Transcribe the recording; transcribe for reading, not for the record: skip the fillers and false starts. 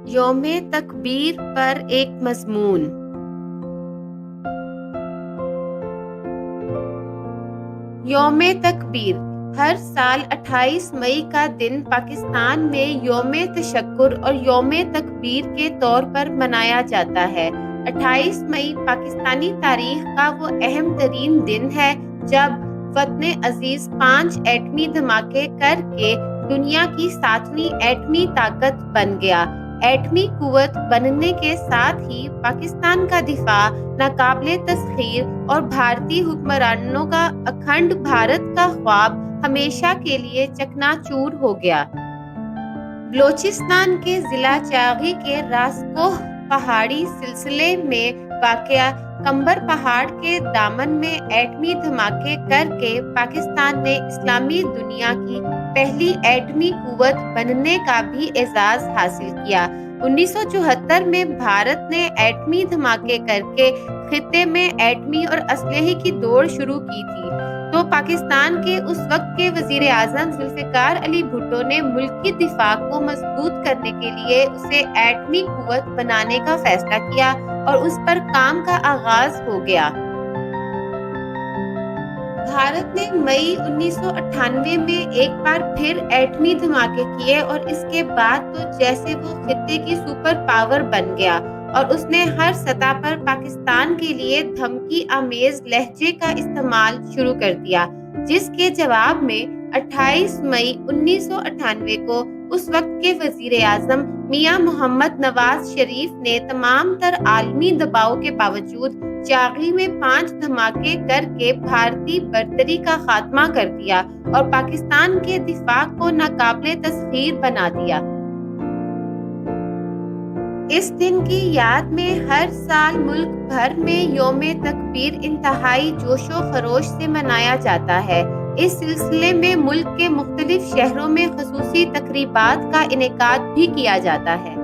یوم تکبیر پر ایک مضمون۔ یوم تکبیر ہر سال 28 مئی کا دن پاکستان میں یوم تشکر اور یوم تکبیر کے طور پر منایا جاتا ہے۔ 28 مئی پاکستانی تاریخ کا وہ اہم ترین دن ہے جب وطن عزیز 5 ایٹمی دھماکے کر کے دنیا کی 7ویں ایٹمی طاقت بن گیا۔ ایٹمی قوت بننے کے ساتھ ہی پاکستان کا دفاع ناقابل تسخیر اور بھارتی حکمرانوں کا اکھنڈ بھارت کا خواب ہمیشہ کے لیے چکنا چور ہو گیا۔ بلوچستان کے ضلع چاغی کے راسکوہ پہاڑی سلسلے میں واقع کمبر پہاڑ کے دامن میں ایٹمی دھماکے کر کے پاکستان نے اسلامی دنیا کی پہلی ایٹمی قوت بننے کا بھی اعزاز حاصل کیا۔ 1974 میں بھارت نے ایٹمی دھماکے کر کے خطے میں ایٹمی اور اسلحے کی دوڑ شروع کی تھی تو پاکستان کے اس وقت کے وزیر اعظم ذوالفقار علی بھٹو نے ملکی دفاع کو مضبوط کرنے کے لیے اسے ایٹمی قوت بنانے کا فیصلہ کیا اور اس پر کام کا آغاز ہو گیا۔ بھارت نے مئی 1998 میں ایک بار پھر ایٹمی دھماکے کیے اور اس کے بعد تو جیسے وہ خطے کی سپر پاور بن گیا اور اس نے ہر سطح پر پاکستان کے لیے دھمکی آمیز لہجے کا استعمال شروع کر دیا، جس کے جواب میں 28 مئی 1998 کو اس وقت کے وزیر اعظم میاں محمد نواز شریف نے تمام تر عالمی دباؤ کے باوجود چاغی میں 5 دھماکے کر کے بھارتی برتری کا خاتمہ کر دیا اور پاکستان کے دفاع کو ناقابل تسخیر بنا دیا۔ اس دن کی یاد میں ہر سال ملک بھر میں یوم تکبیر انتہائی جوش و خروش سے منایا جاتا ہے۔ اس سلسلے میں ملک کے مختلف شہروں میں خصوصی تقریبات کا انعقاد بھی کیا جاتا ہے۔